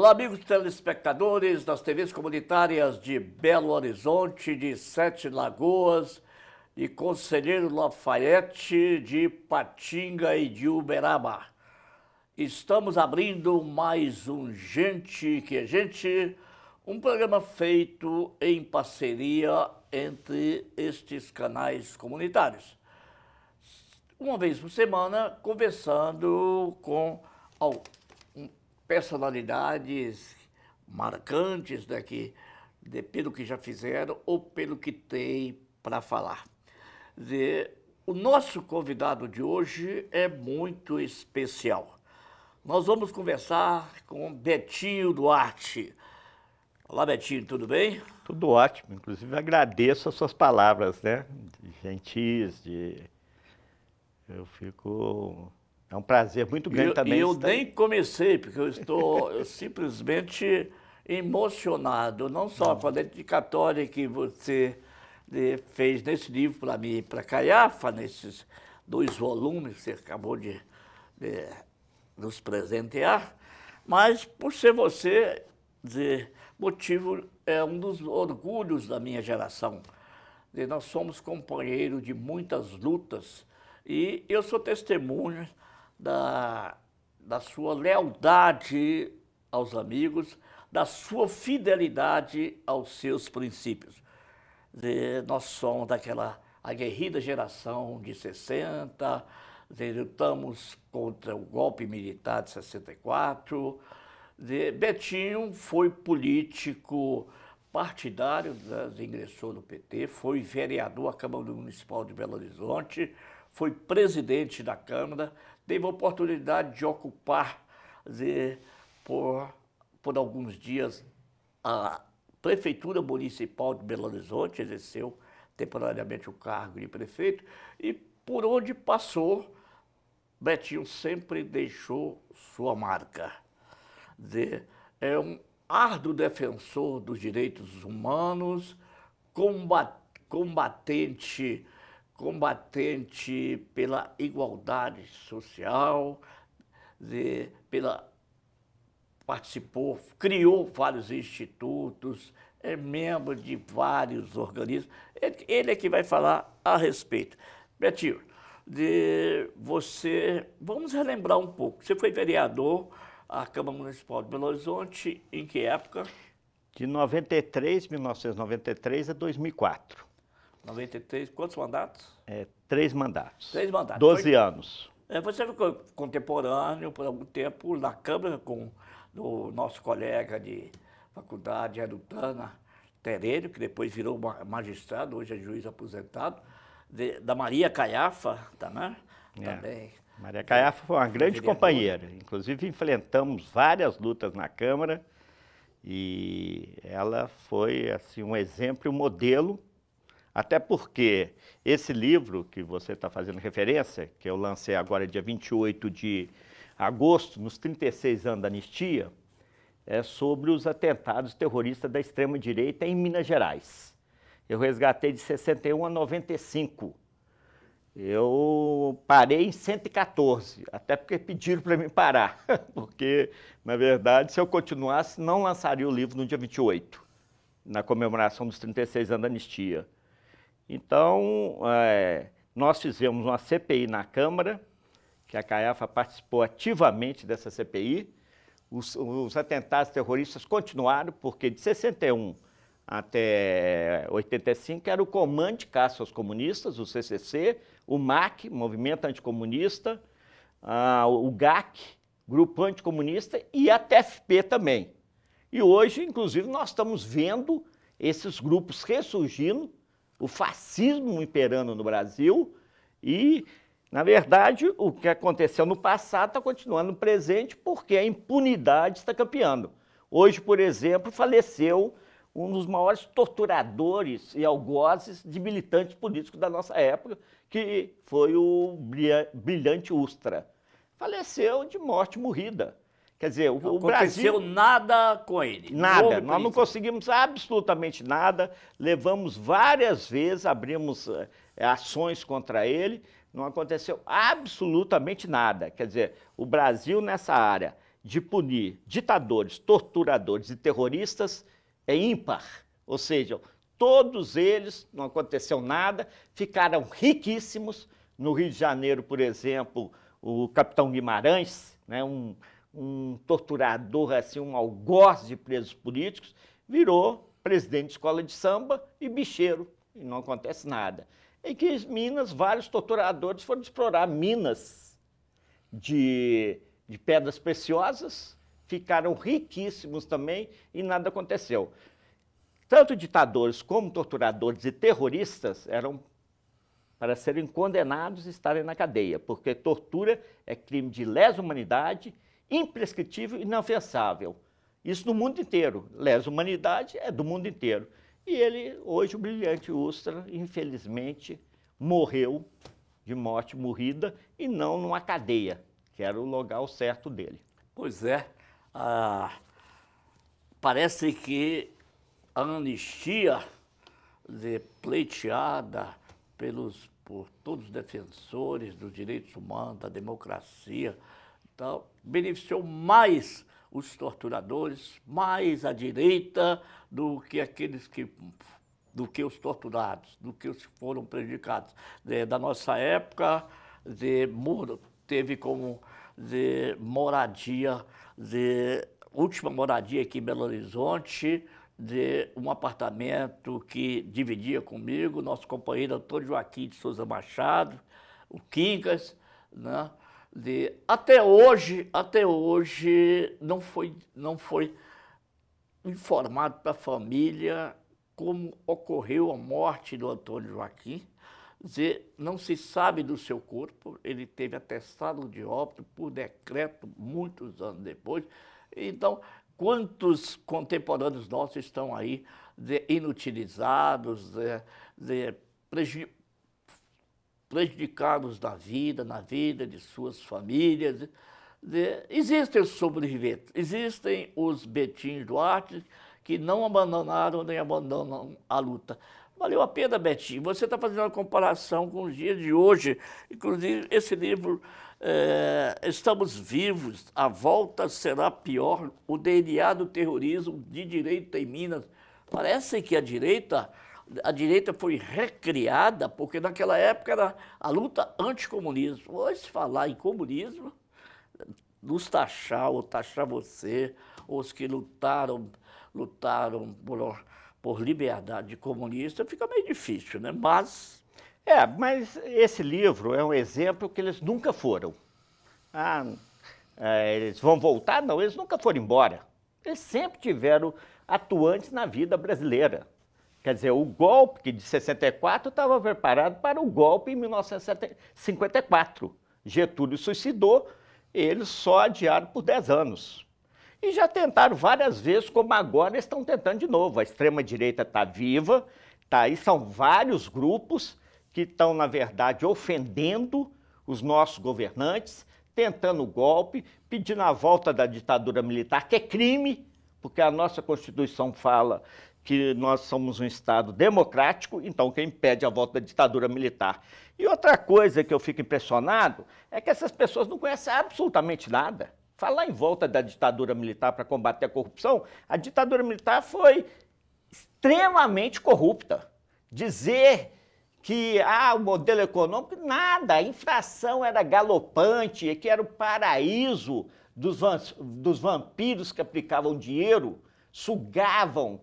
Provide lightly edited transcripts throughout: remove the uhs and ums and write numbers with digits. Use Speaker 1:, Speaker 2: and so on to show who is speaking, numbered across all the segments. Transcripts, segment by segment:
Speaker 1: Olá, amigos telespectadores das TVs comunitárias de Belo Horizonte, de Sete Lagoas, de Conselheiro Lafayette, de Patinga e de Uberaba. Estamos abrindo mais um Gente que é Gente, um programa feito em parceria entre estes canais comunitários. Uma vez por semana, conversando com personalidades marcantes daqui, pelo que já fizeram ou pelo que tem para falar. O nosso convidado de hoje é muito especial. Nós vamos conversar com Betinho Duarte. Olá, Betinho, tudo bem?
Speaker 2: Tudo ótimo, inclusive agradeço as suas palavras, né? Gentis, eu fico... É um prazer muito grande também.
Speaker 1: Eu nem comecei, porque eu estou simplesmente emocionado, não só com a dedicatória que você fez nesse livro para mim e para Caiafa, nesses 2 volumes que você acabou de nos presentear, mas por ser você, motivo, é um dos orgulhos da minha geração. Nós somos companheiros de muitas lutas e eu sou testemunha da sua lealdade aos amigos, da sua fidelidade aos seus princípios. Nós somos daquela aguerrida geração de 60, lutamos contra o golpe militar de 64. Betinho foi político partidário, ingressou no PT, foi vereador à Câmara Municipal de Belo Horizonte, foi presidente da Câmara, teve a oportunidade de ocupar por alguns dias a Prefeitura Municipal de Belo Horizonte, exerceu temporariamente o cargo de prefeito, e por onde passou, Betinho sempre deixou sua marca. É um árduo defensor dos direitos humanos, combatente pela igualdade social, participou, criou vários institutos, é membro de vários organismos. Ele é que vai falar a respeito. Betinho, vamos relembrar um pouco. Você foi vereador à Câmara Municipal de Belo Horizonte em que época?
Speaker 2: De 1993 a 2004.
Speaker 1: 93, quantos mandatos?
Speaker 2: 3 mandatos.
Speaker 1: 3 mandatos.
Speaker 2: 12 anos.
Speaker 1: Você ficou contemporâneo por algum tempo na Câmara com o nosso colega de faculdade, Arutana Terênio, que depois virou magistrado, hoje é juiz aposentado, da Maria Caiafa, também.
Speaker 2: Maria Caiafa foi uma grande companheira. Inclusive, enfrentamos várias lutas na Câmara e ela foi assim, um exemplo, um modelo. Até porque esse livro que você está fazendo referência, que eu lancei agora dia 28 de agosto, nos 36 anos da anistia, é sobre os atentados terroristas da extrema-direita em Minas Gerais. Eu resgatei de 61 a 95. Eu parei em 114, até porque pediram para mim parar, porque, na verdade, se eu continuasse, não lançaria o livro no dia 28, na comemoração dos 36 anos da anistia. Então, nós fizemos uma CPI na Câmara, que a Caiafa participou ativamente dessa CPI. Os atentados terroristas continuaram, porque de 61 até 85 era o Comando de Caça aos Comunistas, o CCC, o MAC, Movimento Anticomunista, o GAC, Grupo Anticomunista, e a TFP também. E hoje, inclusive, nós estamos vendo esses grupos ressurgindo, o fascismo imperando no Brasil e, na verdade, o que aconteceu no passado está continuando no presente porque a impunidade está campeando. Hoje, por exemplo, faleceu um dos maiores torturadores e algozes de militantes políticos da nossa época, que foi o Brilhante Ustra. Faleceu de morte morrida. Quer dizer,
Speaker 1: o Brasil... Aconteceu nada com ele.
Speaker 2: Nada, nós não conseguimos absolutamente nada, levamos várias vezes, abrimos ações contra ele, não aconteceu absolutamente nada. Quer dizer, o Brasil nessa área de punir ditadores, torturadores e terroristas é ímpar. Ou seja, todos eles, não aconteceu nada, ficaram riquíssimos. No Rio de Janeiro, por exemplo, o capitão Guimarães, né, um torturador, assim, um algoz de presos políticos, virou presidente de escola de samba e bicheiro, e não acontece nada. Em que Minas, vários torturadores foram explorar minas de pedras preciosas, ficaram riquíssimos também e nada aconteceu. Tanto ditadores como torturadores e terroristas eram para serem condenados e estarem na cadeia, porque tortura é crime de lesa humanidade, imprescritível e inafensável. Isso no mundo inteiro. Lesa humanidade é do mundo inteiro. E ele, hoje, o brilhante Ustra, infelizmente, morreu de morte morrida e não numa cadeia, que era o lugar certo dele.
Speaker 1: Pois é. Parece que a anistia pleiteada por todos os defensores dos direitos humanos, da democracia, então, beneficiou mais os torturadores, mais a direita do que os torturados, do que os que foram prejudicados. Da nossa época, teve como moradia, última moradia aqui em Belo Horizonte, de um apartamento que dividia comigo, nosso companheiro Antônio Joaquim de Souza Machado, o Quincas, né? Até hoje não foi informado para a família como ocorreu a morte do Antônio Joaquim. Não se sabe do seu corpo, ele teve atestado de óbito por decreto muitos anos depois. Então, quantos contemporâneos nossos estão aí inutilizados, prejudicados na vida de suas famílias? Existem os sobreviventes, existem os Betinho Duarte que não abandonaram nem abandonam a luta. Valeu a pena, Betinho. Você está fazendo uma comparação com os dias de hoje. Inclusive, esse livro, Estamos Vivos, a volta será pior, o DNA do terrorismo de direita em Minas. Parece que a direita foi recriada, porque naquela época era a luta anticomunismo. Hoje, se falar em comunismo, nos taxar ou taxar você, os que lutaram por liberdade comunista, fica meio difícil, né? Mas
Speaker 2: esse livro é um exemplo que eles nunca foram. Eles vão voltar? Não, eles nunca foram embora. Eles sempre tiveram atuantes na vida brasileira. Quer dizer, o golpe de 64 estava preparado para o golpe em 1954. Getúlio suicidou, eles só adiaram por 10 anos. E já tentaram várias vezes, como agora estão tentando de novo. A extrema-direita está viva, tá aí, são vários grupos que estão, na verdade, ofendendo os nossos governantes, tentando o golpe, pedindo a volta da ditadura militar, que é crime, porque a nossa Constituição fala que nós somos um Estado democrático, então quem impede a volta da ditadura militar. E outra coisa que eu fico impressionado é que essas pessoas não conhecem absolutamente nada. Falar em volta da ditadura militar para combater a corrupção, a ditadura militar foi extremamente corrupta. Dizer que o modelo econômico, nada, a inflação era galopante, que era o paraíso dos vampiros que aplicavam dinheiro, sugavam,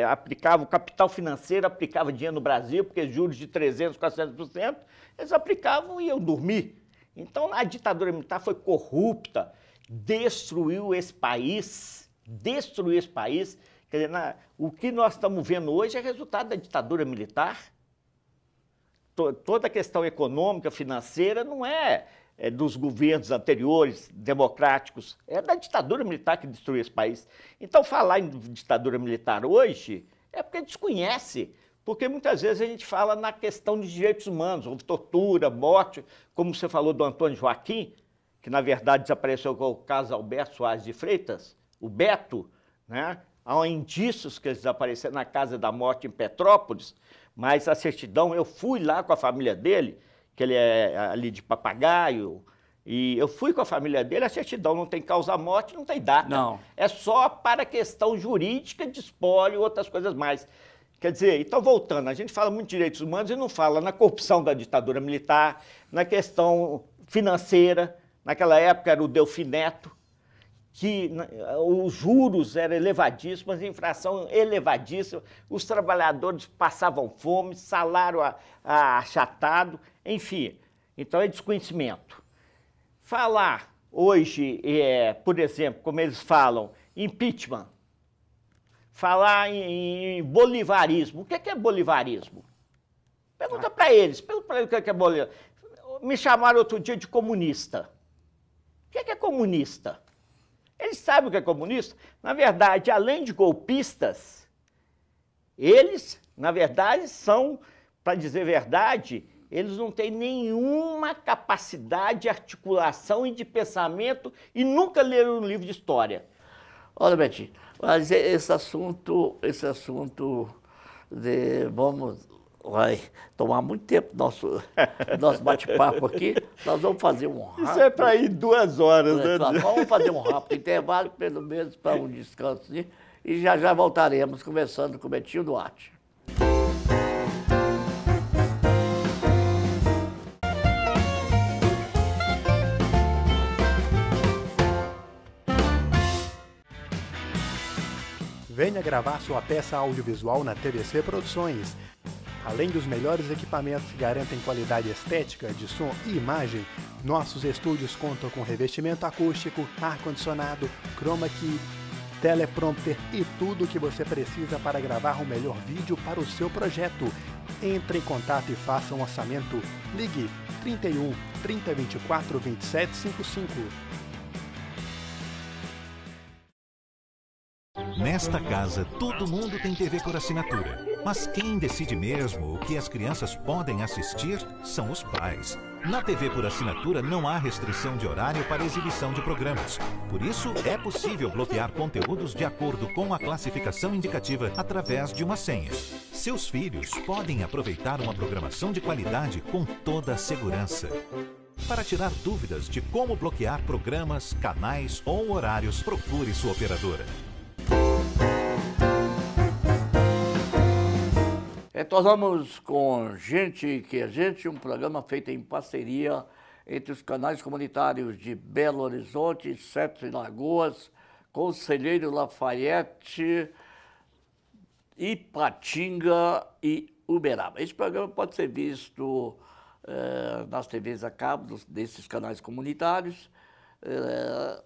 Speaker 2: aplicavam, o capital financeiro aplicava dinheiro no Brasil, porque juros de 300%, 400%, eles aplicavam e iam dormir. Então, a ditadura militar foi corrupta, destruiu esse país. Quer dizer, o que nós estamos vendo hoje é resultado da ditadura militar. Toda a questão econômica, financeira, não é dos governos anteriores, democráticos, é da ditadura militar que destruiu esse país. Então, falar em ditadura militar hoje é porque desconhece. Porque muitas vezes a gente fala na questão dos direitos humanos, houve tortura, morte, como você falou do Antônio Joaquim, que na verdade desapareceu com o caso Alberto Soares de Freitas, o Beto, né? Há indícios que eles desapareceram na Casa da Morte em Petrópolis, mas a certidão, eu fui lá com a família dele, que ele é ali de Papagaio, E eu fui com a família dele, a certidão não tem causa-morte, não tem data.
Speaker 1: Não.
Speaker 2: É só para questão jurídica de espólio e outras coisas mais. Quer dizer, então voltando, a gente fala muito de direitos humanos e não fala na corrupção da ditadura militar, na questão financeira, naquela época era o Delfim Neto, que os juros eram elevadíssimos, a inflação elevadíssima, os trabalhadores passavam fome, salário achatado, enfim. Então é desconhecimento. Falar hoje, por exemplo, como eles falam, impeachment, falar em bolivarismo. O que é bolivarismo? Pergunta para eles, pergunta para eles o que é bolivarismo. Me chamaram outro dia de comunista. O que é comunista? Eles sabem o que é comunista? Na verdade, além de golpistas, eles, na verdade, são, para dizer a verdade, eles não têm nenhuma capacidade de articulação e de pensamento e nunca leram um livro de história.
Speaker 1: Olha, Betinho, mas esse assunto vai tomar muito tempo nosso bate-papo aqui. Nós vamos fazer um rápido.
Speaker 2: Isso é para ir 2 horas, né?
Speaker 1: Vamos fazer um rápido intervalo, pelo menos para um descanso, e já voltaremos conversando com o Betinho Duarte.
Speaker 3: Venha gravar sua peça audiovisual na TVC Produções. Além dos melhores equipamentos que garantem qualidade estética de som e imagem, nossos estúdios contam com revestimento acústico, ar-condicionado, chroma key, teleprompter e tudo o que você precisa para gravar o melhor vídeo para o seu projeto. Entre em contato e faça um orçamento. Ligue 31 3024 2755.
Speaker 4: Nesta casa, todo mundo tem TV por assinatura. Mas quem decide mesmo o que as crianças podem assistir são os pais. Na TV por assinatura não há restrição de horário para exibição de programas. Por isso, é possível bloquear conteúdos de acordo com a classificação indicativa através de uma senha. Seus filhos podem aproveitar uma programação de qualidade com toda a segurança. Para tirar dúvidas de como bloquear programas, canais ou horários, procure sua operadora.
Speaker 1: Retornamos com Gente que é Gente, um programa feito em parceria entre os canais comunitários de Belo Horizonte, Sete Lagoas, Conselheiro Lafayette, Ipatinga e Uberaba. Esse programa pode ser visto nas TVs a cabo desses canais comunitários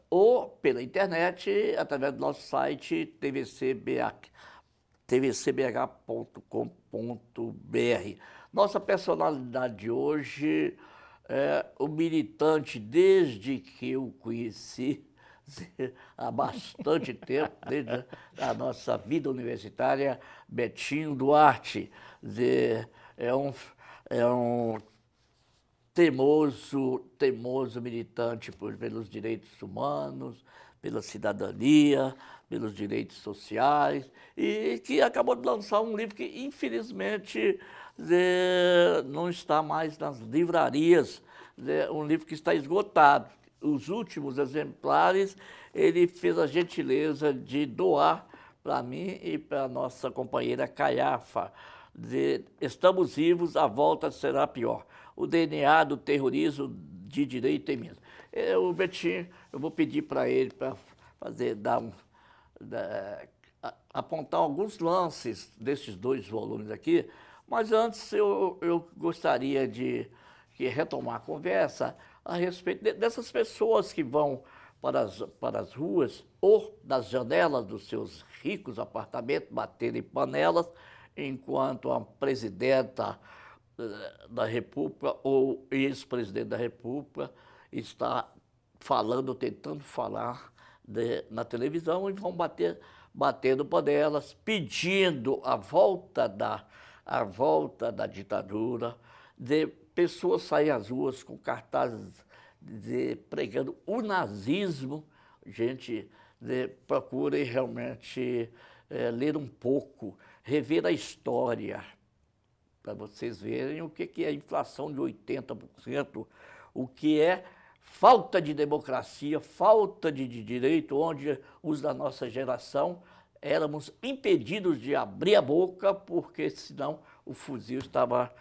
Speaker 1: ou pela internet através do nosso site tvcbh.com.br. Nossa personalidade de hoje é o militante desde que eu conheci há bastante tempo, desde a nossa vida universitária, Betinho Duarte. É um teimoso militante pelos direitos humanos, pela cidadania, pelos direitos sociais, e que acabou de lançar um livro que, infelizmente, não está mais nas livrarias, um livro que está esgotado. Os últimos exemplares, ele fez a gentileza de doar para mim e para a nossa companheira Caiafa. Estamos vivos, a volta será pior. O DNA do terrorismo de direita em Minas. O Betinho, eu vou pedir para ele para apontar alguns lances desses 2 volumes aqui, mas antes eu gostaria de retomar a conversa a respeito dessas pessoas que vão para as ruas ou das janelas dos seus ricos apartamentos baterem panelas, enquanto a presidenta da República ou ex-presidente da República está tentando falar na televisão, e vão batendo panelas, pedindo a volta da ditadura, de pessoas saírem às ruas com cartazes pregando o nazismo. Gente, procurem realmente ler um pouco, rever a história, para vocês verem o que é a inflação de 80%, o que é falta de democracia, falta de direito, onde os da nossa geração éramos impedidos de abrir a boca, porque senão o fuzil estava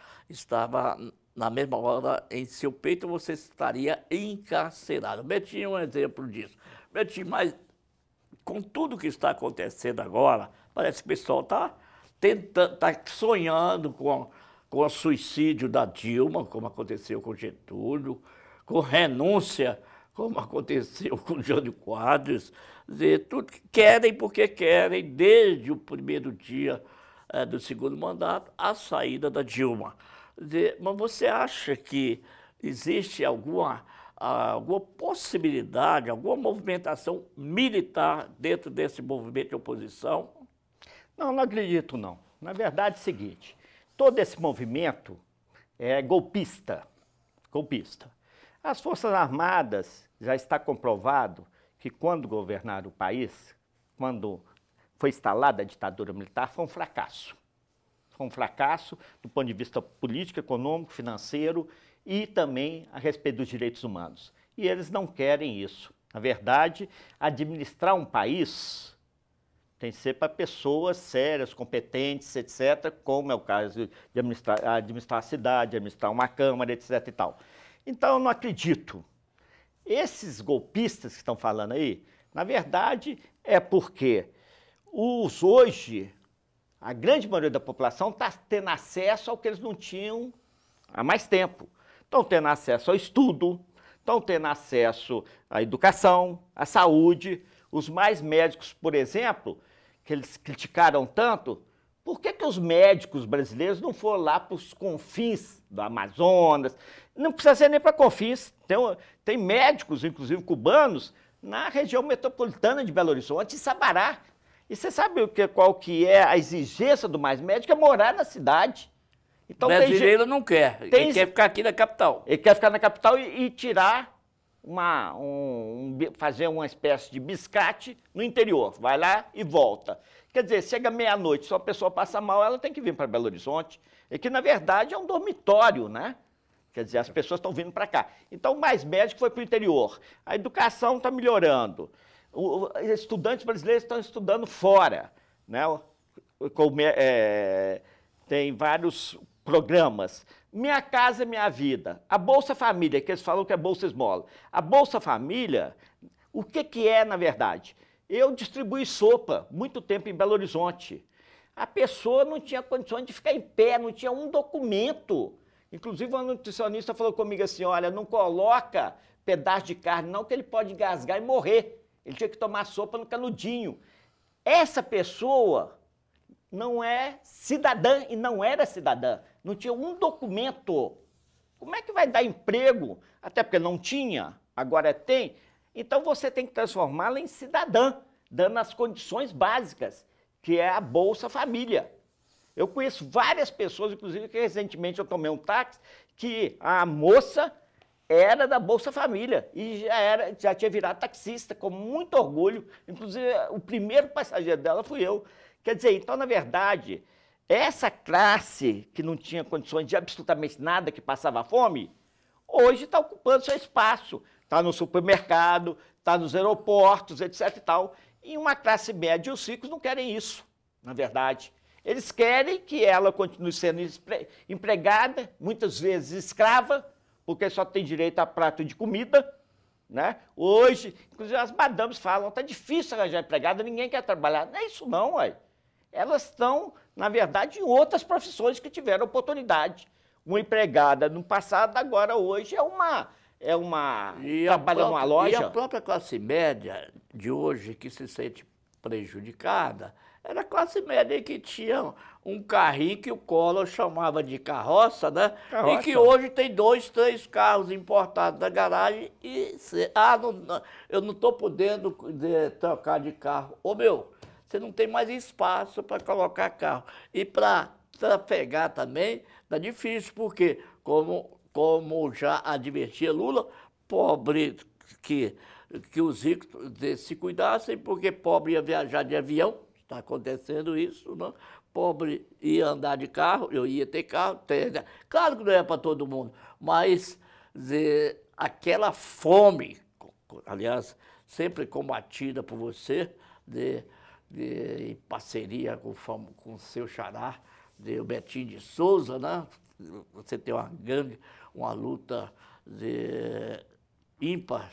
Speaker 1: na mesma hora em seu peito, você estaria encarcerado. Betinho é um exemplo disso. Betinho, mas com tudo que está acontecendo agora, parece que o pessoal está sonhando com o suicídio da Dilma, como aconteceu com Getúlio, com renúncia, como aconteceu com Jânio Quadros. Tudo que querem, porque querem, desde o primeiro dia do segundo mandato, a saída da Dilma. Mas você acha que existe alguma possibilidade, alguma movimentação militar dentro desse movimento de oposição?
Speaker 2: Não, não acredito, não. Na verdade é o seguinte, todo esse movimento é golpista. As Forças Armadas, já está comprovado que quando governaram o país, quando foi instalada a ditadura militar, foi um fracasso. Foi um fracasso do ponto de vista político, econômico, financeiro e também a respeito dos direitos humanos. E eles não querem isso. Na verdade, administrar um país tem que ser para pessoas sérias, competentes, etc., como é o caso de administrar a cidade, administrar uma Câmara, etc. e tal. Então, eu não acredito. Esses golpistas que estão falando aí, na verdade, é porque hoje, a grande maioria da população está tendo acesso ao que eles não tinham há mais tempo. Estão tendo acesso ao estudo, estão tendo acesso à educação, à saúde. Os mais médicos, por exemplo, que eles criticaram tanto, por que os médicos brasileiros não foram lá para os confins do Amazonas? Não precisa ser nem para confins. Tem médicos, inclusive cubanos, na região metropolitana de Belo Horizonte e Sabará. E você sabe qual que é a exigência do mais médico? É morar na cidade. Então,
Speaker 1: o brasileiro não quer, ele quer ficar aqui na capital.
Speaker 2: Ele quer ficar na capital e tirar fazer uma espécie de biscate no interior, vai lá e volta. Quer dizer, chega meia-noite, se a pessoa passa mal, ela tem que vir para Belo Horizonte, e que, na verdade, é um dormitório, né? Quer dizer, as pessoas estão vindo para cá. Então, o mais médico foi para o interior. A educação está melhorando. Os estudantes brasileiros estão estudando fora, né? Tem vários programas. Minha Casa Minha Vida. A Bolsa Família, que eles falam que é Bolsa Esmola. A Bolsa Família, o que é, na verdade? Eu distribuí sopa muito tempo em Belo Horizonte. A pessoa não tinha condições de ficar em pé, não tinha um documento. Inclusive, uma nutricionista falou comigo assim, olha, não coloca pedaço de carne não, que ele pode engasgar e morrer. Ele tinha que tomar sopa no canudinho. Essa pessoa não é cidadã e não era cidadã. Não tinha um documento. Como é que vai dar emprego? Até porque não tinha, agora tem. Então você tem que transformá-la em cidadã, dando as condições básicas, que é a Bolsa Família. Eu conheço várias pessoas, inclusive que recentemente eu tomei um táxi, que a moça era da Bolsa Família e já tinha virado taxista, com muito orgulho. Inclusive, o primeiro passageiro dela fui eu. Quer dizer, então, na verdade, essa classe que não tinha condições de absolutamente nada, que passava fome, hoje está ocupando seu espaço. Está no supermercado, está nos aeroportos, etc. e tal. E uma classe média e os ricos não querem isso, na verdade. Eles querem que ela continue sendo empregada, muitas vezes escrava, porque só tem direito a prato de comida, né? Hoje, inclusive as madames falam, está difícil arranjar empregada, ninguém quer trabalhar. Não é isso não, ué. Elas estão, na verdade, em outras profissões que tiveram oportunidade. Uma empregada no passado, agora hoje trabalha numa loja.
Speaker 1: E a própria classe média de hoje, que se sente prejudicada, era a classe média que tinha um carrinho que o Collor chamava de carroça, né? Carroça. E que hoje tem 2, 3 carros importados da garagem e... eu não estou podendo trocar de carro. Ô, meu, você não tem mais espaço para colocar carro. E para trafegar também, tá difícil, porque, como já advertia Lula, pobre que os ricos se cuidassem, porque pobre ia viajar de avião. Está acontecendo isso, não? Pobre ia andar de carro, eu ia ter carro. Claro que não é para todo mundo, mas aquela fome, aliás, sempre combatida por você, em parceria com o seu xará, o Betinho de Souza, né? Você tem uma luta ímpar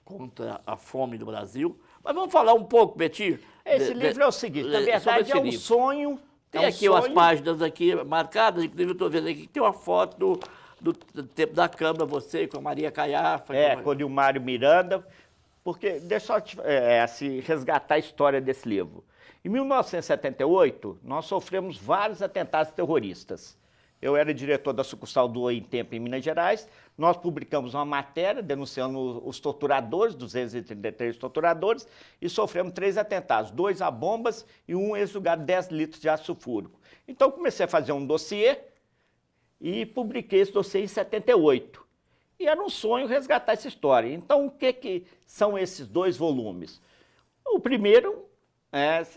Speaker 1: contra a fome do Brasil. Mas vamos falar um pouco, Betinho.
Speaker 2: Esse livro é o seguinte, na verdade é um sonho.
Speaker 1: Tem aqui umas páginas aqui marcadas, inclusive eu estou vendo aqui que tem uma foto do tempo da Câmara, você com a Maria Caiafa.
Speaker 2: Com o Nilmário Miranda, porque deixa eu assim, resgatar a história desse livro. Em 1978, nós sofremos vários atentados terroristas. Eu era diretor da sucursal do OIM-Tempo em Minas Gerais. Nós publicamos uma matéria denunciando os torturadores, 233 torturadores, e sofremos 3 atentados, 2 a bombas e um exjugado 10 litros de ácido sulfúrico. Então, comecei a fazer um dossiê e publiquei esse dossiê em 78. E era um sonho resgatar essa história. Então, o que são esses 2 volumes? O primeiro,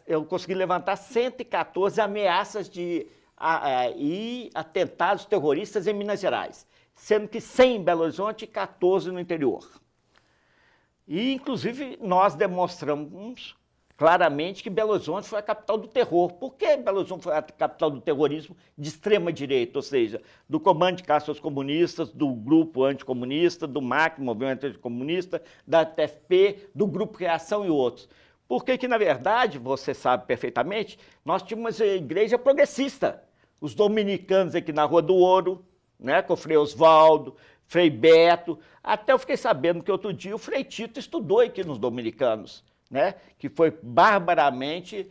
Speaker 2: eu consegui levantar 114 ameaças e atentados terroristas em Minas Gerais, sendo que 100 em Belo Horizonte e 14 no interior. E, inclusive, nós demonstramos claramente que Belo Horizonte foi a capital do terror. Por que Belo Horizonte foi a capital do terrorismo de extrema-direita, ou seja, do Comando de Caça aos Comunistas, do Grupo Anticomunista, do MAC, Movimento Anticomunista, da TFP, do Grupo Reação e outros? Porque que, na verdade, você sabe perfeitamente, nós tínhamos uma igreja progressista. Os dominicanos aqui na Rua do Ouro, né, com o Frei Osvaldo, Frei Beto. Até eu fiquei sabendo que outro dia o Frei Tito estudou aqui nos dominicanos, né, que foi barbaramente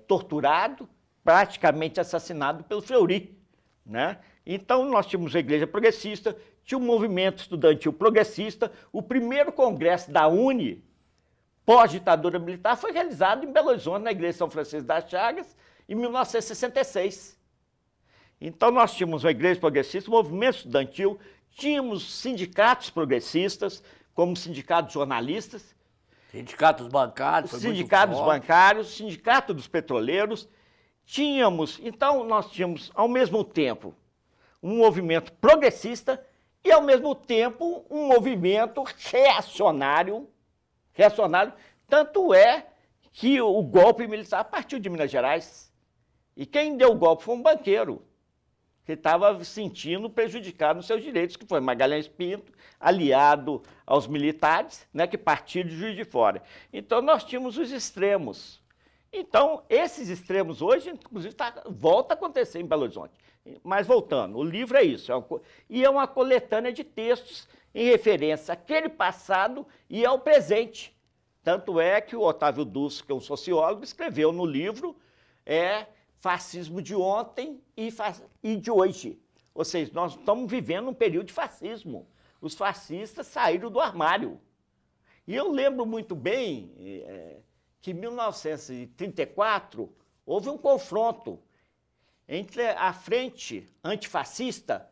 Speaker 2: torturado, praticamente assassinado pelo Fleury, né? Então, nós tínhamos a igreja progressista, tinha um movimento estudantil progressista, o primeiro congresso da UNE, pós-ditadura militar, foi realizado em Belo Horizonte, na Igreja São Francisco das Chagas, em 1966. Então, nós tínhamos uma igreja progressista, um movimento estudantil, tínhamos sindicatos progressistas, como sindicatos jornalistas,
Speaker 1: sindicatos bancários,
Speaker 2: sindicatos bancários, sindicato dos petroleiros. Então, nós tínhamos, ao mesmo tempo, um movimento progressista e, ao mesmo tempo, um movimento reacionário. Tanto é que o golpe militar partiu de Minas Gerais. E quem deu o golpe foi um banqueiro, que estava se sentindo prejudicado nos seus direitos, que foi Magalhães Pinto, aliado aos militares, né, que partiram de Juiz de Fora. Então, nós tínhamos os extremos. Então, esses extremos hoje, inclusive, volta a acontecer em Belo Horizonte. Mas, voltando, o livro é isso, e é uma coletânea de textos em referência àquele passado e ao presente. Tanto é que o Otávio Dussi, que é um sociólogo, escreveu no livro Fascismo de ontem e de hoje. Ou seja, nós estamos vivendo um período de fascismo. Os fascistas saíram do armário. E eu lembro muito bem que em 1934 houve um confronto entre a frente antifascista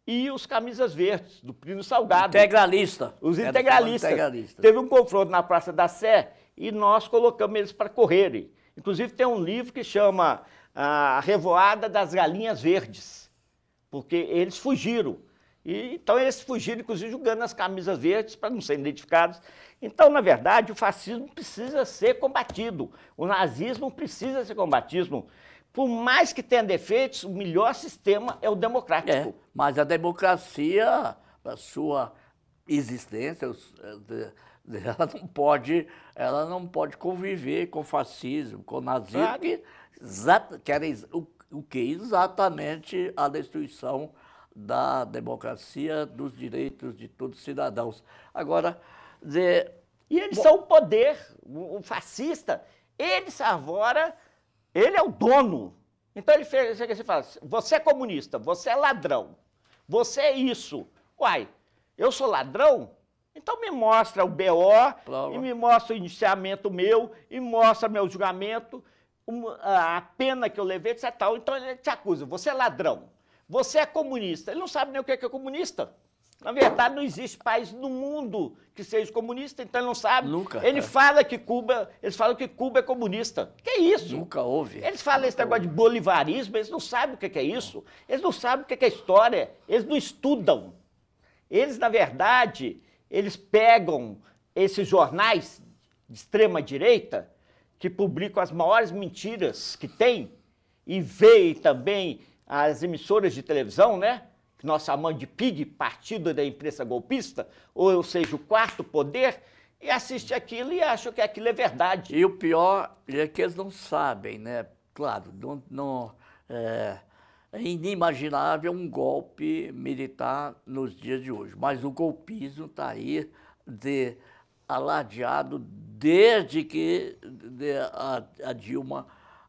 Speaker 2: e os camisas verdes, do Plínio Salgado.
Speaker 1: Integralista.
Speaker 2: Os integralistas. Teve um confronto na Praça da Sé e nós colocamos eles para correrem. Inclusive tem um livro que chama A Revoada das Galinhas Verdes, porque eles fugiram. Então eles fugiram, inclusive, jogando as camisas verdes para não serem identificados. Então, na verdade, o fascismo precisa ser combatido. O nazismo precisa ser combatido. Por mais que tenha defeitos, o melhor sistema é o democrático.
Speaker 1: Mas a democracia, a sua existência, ela não pode conviver com o fascismo, com o nazismo, claro. que querem o que? Exatamente a destruição da democracia, dos direitos de todos os cidadãos. Agora,
Speaker 2: e eles são o poder, o fascista, ele é o dono. Então ele chega assim e fala, você é comunista, você é ladrão, você é isso. Uai, eu sou ladrão? Então me mostra o BO, e me mostra o indiciamento meu, e mostra meu julgamento, a pena que eu levei, etc. Então ele te acusa, você é ladrão, você é comunista. Ele não sabe nem o que é comunista. Na verdade, não existe país no mundo que seja comunista, então ele não sabe.
Speaker 1: Nunca.
Speaker 2: Eles falam que Cuba é comunista. Que é isso?
Speaker 1: Nunca houve.
Speaker 2: Eles falam esse negócio de bolivarismo, eles não sabem o que é isso. Eles não sabem o que é história, eles não estudam. Eles, na verdade, eles pegam esses jornais de extrema-direita que publicam as maiores mentiras que tem e veem também as emissoras de televisão, né? Que nós chamamos de PIG, Partido da Imprensa Golpista, ou seja, o quarto poder, e assiste aquilo e acham que aquilo é verdade.
Speaker 1: E o pior é que eles não sabem, né? Claro, é inimaginável um golpe militar nos dias de hoje, mas o golpismo está aí alardeado desde que a Dilma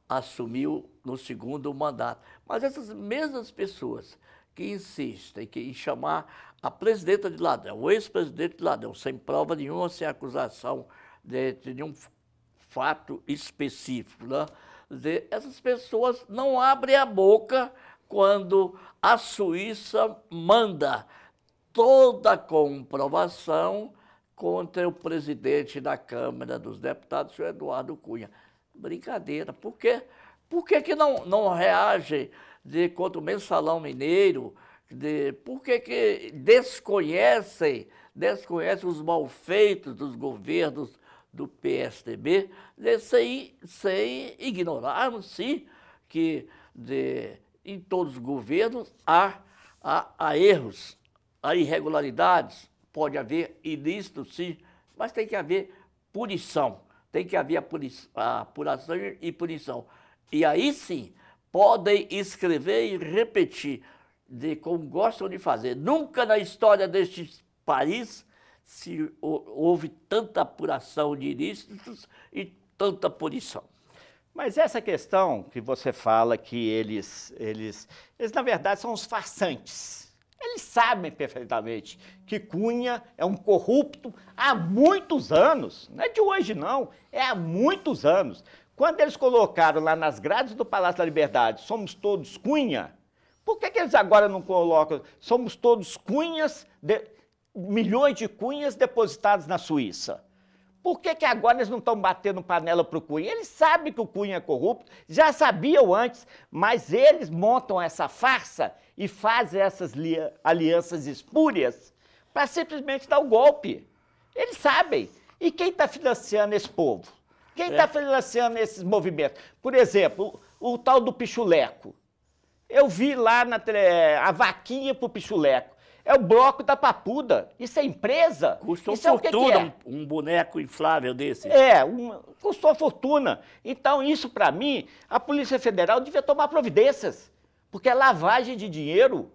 Speaker 1: assumiu no segundo mandato. Mas essas mesmas pessoas que insistem em chamar a presidenta de ladrão, o ex-presidente de ladrão, sem prova nenhuma, sem acusação de nenhum fato específico, né? Essas pessoas não abrem a boca quando a Suíça manda toda a comprovação contra o presidente da Câmara dos Deputados, o Eduardo Cunha. Brincadeira. Por quê? Por que não reagem contra o Mensalão Mineiro? Por que desconhecem os malfeitos dos governos do PSDB, sem ignorarmos, sim, que em todos os governos há erros, há irregularidades, pode haver ilícitos, sim, mas tem que haver punição, tem que haver apuração e punição. E aí sim, podem escrever e repetir, como gostam de fazer. Nunca na história deste país houve tanta apuração de ilícitos e tanta punição.
Speaker 2: Mas essa questão que você fala que eles na verdade, são os farsantes. Eles sabem perfeitamente que Cunha é um corrupto há muitos anos. Não é de hoje, não. É há muitos anos. Quando eles colocaram lá nas grades do Palácio da Liberdade, somos todos Cunha, por que eles agora não colocam, somos todos Cunhas, milhões de Cunhas depositados na Suíça? Por que agora eles não estão batendo panela para o Cunha? Eles sabem que o Cunha é corrupto, já sabiam antes, mas eles montam essa farsa e fazem essas alianças espúrias para simplesmente dar o golpe. Eles sabem. E quem está financiando esse povo? Quem está financiando esses movimentos? Por exemplo, o tal do Pichuleco. Eu vi lá a vaquinha para o Pichuleco. É o bloco da Papuda. Isso é empresa?
Speaker 1: Custou
Speaker 2: isso
Speaker 1: fortuna um boneco inflável desse.
Speaker 2: Custou fortuna. Então, isso, para mim, a Polícia Federal devia tomar providências. Porque é lavagem de dinheiro.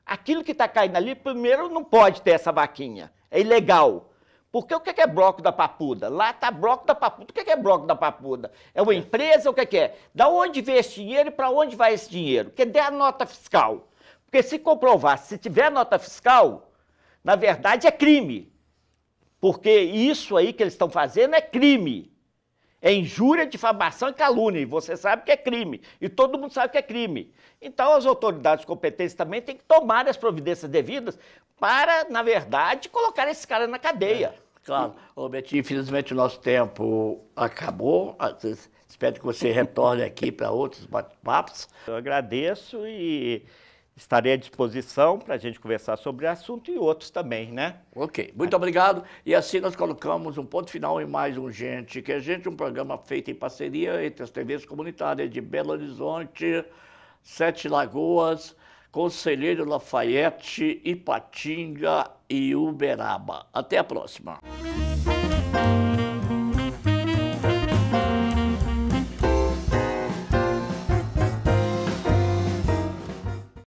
Speaker 2: Aquilo que está caindo ali, primeiro, não pode ter essa vaquinha. É ilegal. Porque o que é bloco da Papuda? Lá está bloco da Papuda. O que é bloco da Papuda? É uma empresa? O que é? Da onde vem esse dinheiro e para onde vai esse dinheiro? Que dê a nota fiscal. Porque se comprovar, se tiver nota fiscal, na verdade é crime. Porque isso aí que eles estão fazendo é crime. É injúria, difamação e calúnia. E você sabe que é crime. E todo mundo sabe que é crime. Então as autoridades competentes também têm que tomar as providências devidas para, na verdade, colocar esse cara na cadeia.
Speaker 1: Claro. Ô, Betinho, infelizmente o nosso tempo acabou. Espero que você retorne aqui para outros bate-papos.
Speaker 2: Eu agradeço e estarei à disposição para a gente conversar sobre o assunto e outros também, né?
Speaker 1: Ok, muito obrigado. E assim nós colocamos um ponto final em mais um Gente que é Gente, um programa feito em parceria entre as TVs comunitárias de Belo Horizonte, Sete Lagoas, Conselheiro Lafayette, Ipatinga e Uberaba. Até a próxima.